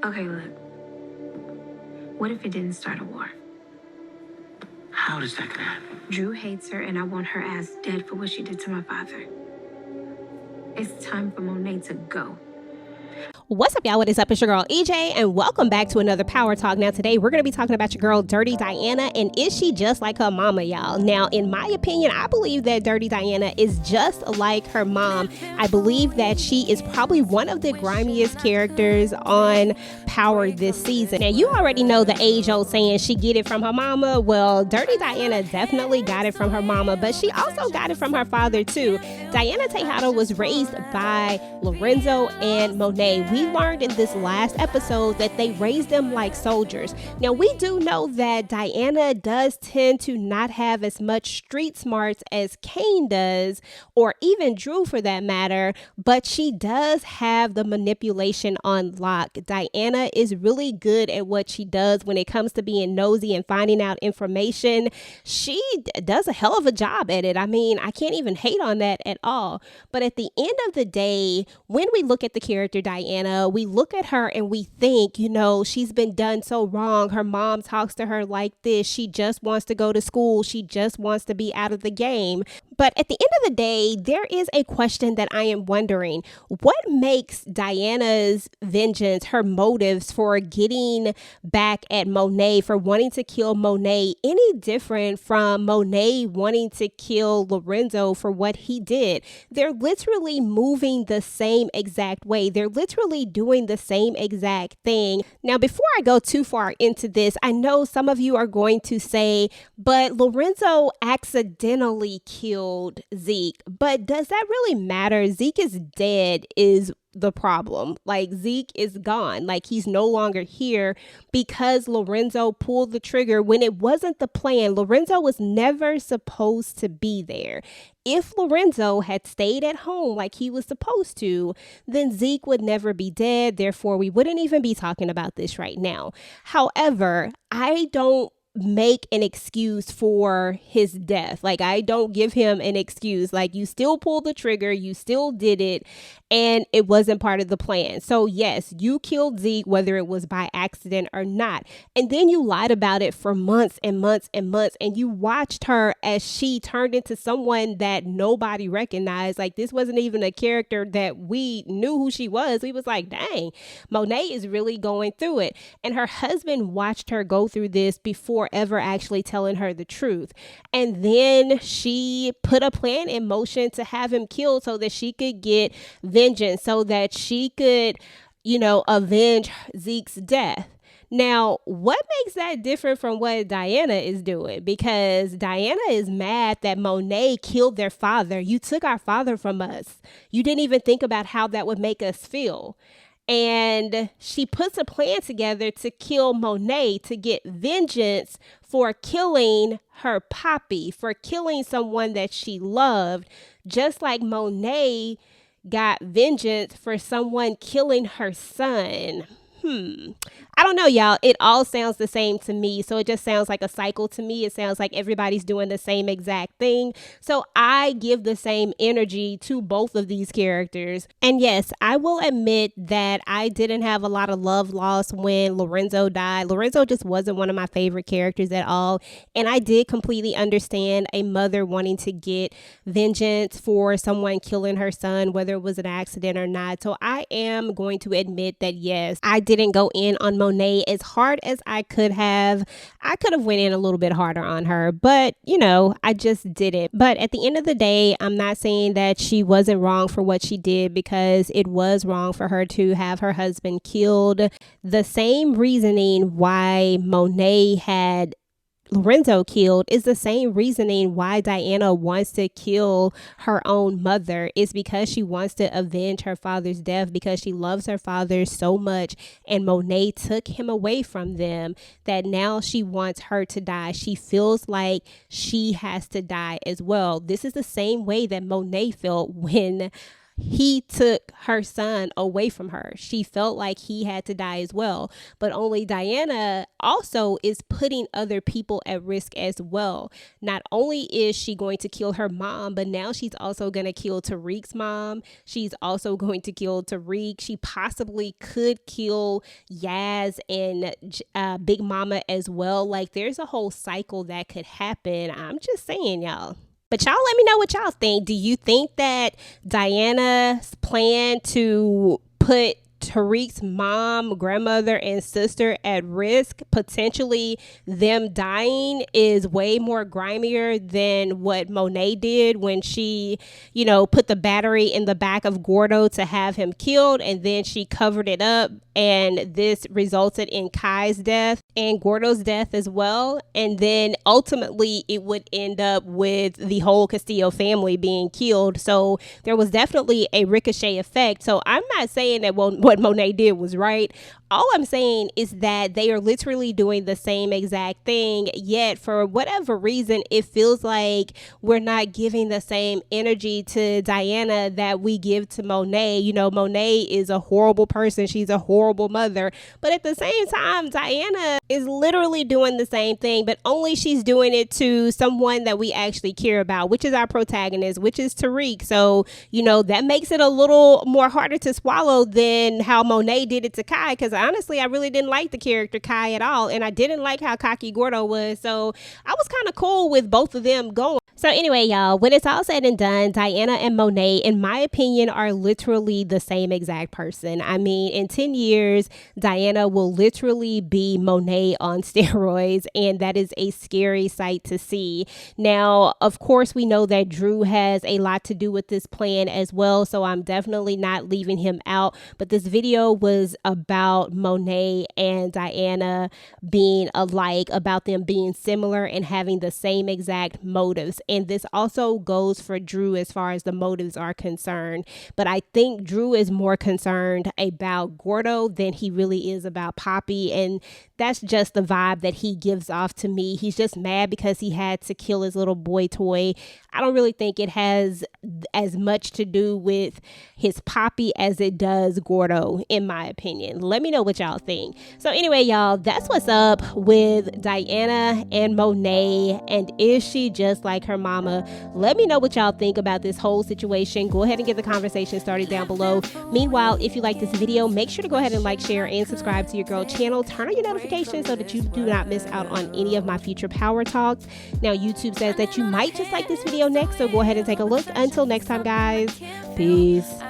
Okay, look. What if it didn't start a war? How does that gonna happen? Drew hates her, and I want her ass dead for what she did to my father. It's time for Monet to go. What's up, y'all? What is up? It's your girl EJ, and welcome back to another Power Talk. Now, today we're going to be talking about your girl Dirty Diana, and is she just like her mama, y'all? Now, in my opinion, I believe that Dirty Diana is just like her mom. I believe that she is probably one of the grimiest characters on Power this season. Now, you already know the age-old saying she get it from her mama. Well, Dirty Diana definitely got it from her mama, but she also got it from her father too. Diana Tejada was raised by Lorenzo and Monet. We learned in this last episode that they raised them like soldiers. Now, we do know that Diana does tend to not have as much street smarts as Kane does, or even Drew for that matter, but she does have the manipulation on lock. Diana is really good at what she does when it comes to being nosy and finding out information. She does a hell of a job at it. I mean, I can't even hate on that at all. But at the end of the day, when we look at the character Diana, we look at her and we think, you know, she's been done so wrong. Her mom talks to her like this. She just wants to go to school. She just wants to be out of the game. But at the end of the day, there is a question that I am wondering. What makes Diana's vengeance, her motives for getting back at Monet, for wanting to kill Monet, any different from Monet wanting to kill Lorenzo for what he did? They're literally moving the same exact way. They're literally doing the same exact thing. Now, before I go too far into this, I know some of you are going to say, but Lorenzo accidentally killed Zeke. But does that really matter? Zeke is dead is the problem. Like, Zeke is gone. Like, he's no longer here because Lorenzo pulled the trigger when it wasn't the plan. Lorenzo was never supposed to be there. If Lorenzo had stayed at home like he was supposed to, then Zeke would never be dead. Therefore, we wouldn't even be talking about this right now. However, I don't make an excuse for his death. Like, I don't give him an excuse. Like, you still pulled the trigger, you still did it, and it wasn't part of the plan. So yes, you killed Zeke, whether it was by accident or not. And then you lied about it for months and months and months, and you watched her as she turned into someone that nobody recognized. Like, this wasn't even a character that we knew who she was. We was like, dang, Monet is really going through it. And her husband watched her go through this before ever actually telling her the truth. And then she put a plan in motion to have him killed so that she could get vengeance, so that she could, you know, avenge Zeke's death. Now, what makes that different from what Diana is doing? Because Diana is mad that Monet killed their father. You took our father from us. You didn't even think about how that would make us feel. And she puts a plan together to kill Monet, to get vengeance for killing her poppy, for killing someone that she loved, just like Monet got vengeance for someone killing her son. I don't know, y'all. It all sounds the same to me. So it just sounds like a cycle to me. It sounds like everybody's doing the same exact thing. So I give the same energy to both of these characters. And yes, I will admit that I didn't have a lot of love lost when Lorenzo died. Lorenzo just wasn't one of my favorite characters at all. And I did completely understand a mother wanting to get vengeance for someone killing her son, whether it was an accident or not. So I am going to admit that, yes, I didn't go in on Monet as hard as I could have. I could have went in a little bit harder on her, but you know, I just didn't. But at the end of the day, I'm not saying that she wasn't wrong for what she did, because it was wrong for her to have her husband killed. The same reasoning why Monet had Lorenzo killed is the same reasoning why Diana wants to kill her own mother. Is because she wants to avenge her father's death, because she loves her father so much, and Monet took him away from them, that now she wants her to die. She feels like she has to die as well. This is the same way that Monet felt when he took her son away from her. She felt like he had to die as well. But only Diana also is putting other people at risk as well. Not only is she going to kill her mom, but now she's also going to kill Tariq's mom. She's also going to kill Tariq. She possibly could kill Yaz and Big Mama as well. Like, there's a whole cycle that could happen. I'm just saying, y'all. But y'all let me know what y'all think. Do you think that Diana's plan to put Tariq's mom, grandmother, and sister at risk, potentially them dying, is way more grimier than what Monet did when she, put the battery in the back of Gordo to have him killed, and then she covered it up, and this resulted in Kai's death and Gordo's death as well. And then ultimately it would end up with the whole Castillo family being killed. So there was definitely a ricochet effect. So I'm not saying that what Monet did was right. All I'm saying is that they are literally doing the same exact thing, yet for whatever reason, it feels like we're not giving the same energy to Diana that we give to Monet. Monet is a horrible person. She's a horrible mother. But at the same time, Diana is literally doing the same thing, but only she's doing it to someone that we actually care about, which is our protagonist, which is Tariq. So, that makes it a little more harder to swallow than how Monet did it to Kai, because honestly, I really didn't like the character Kai at all, and I didn't like how cocky Gordo was, so I was kind of cool with both of them going. So anyway, y'all, when it's all said and done, Diana and Monet, in my opinion, are literally the same exact person. I mean, in 10 years, Diana will literally be Monet on steroids, and that is a scary sight to see. Now, of course, we know that Drew has a lot to do with this plan as well, so I'm definitely not leaving him out, but this video was about Monet and Diana being alike, about them being similar and having the same exact motives. And this also goes for Drew as far as the motives are concerned. But I think Drew is more concerned about Gordo than he really is about Poppy. And that's just the vibe that he gives off to me. He's just mad because he had to kill his little boy toy. I don't really think it has as much to do with his Poppy as it does Gordo, in my opinion. Let me know what y'all think. So anyway, y'all, that's what's up with Diana and Monet. And is she just like her mama? Let me know what y'all think about this whole situation. Go ahead and get the conversation started down below. Meanwhile, if you like this video, make sure to go ahead and like, share, and subscribe to your girl channel. Turn on your notifications so that you do not miss out on any of my future power talks. Now, YouTube says that you might just like this video next, so go ahead and take a look. Until next time, guys, peace.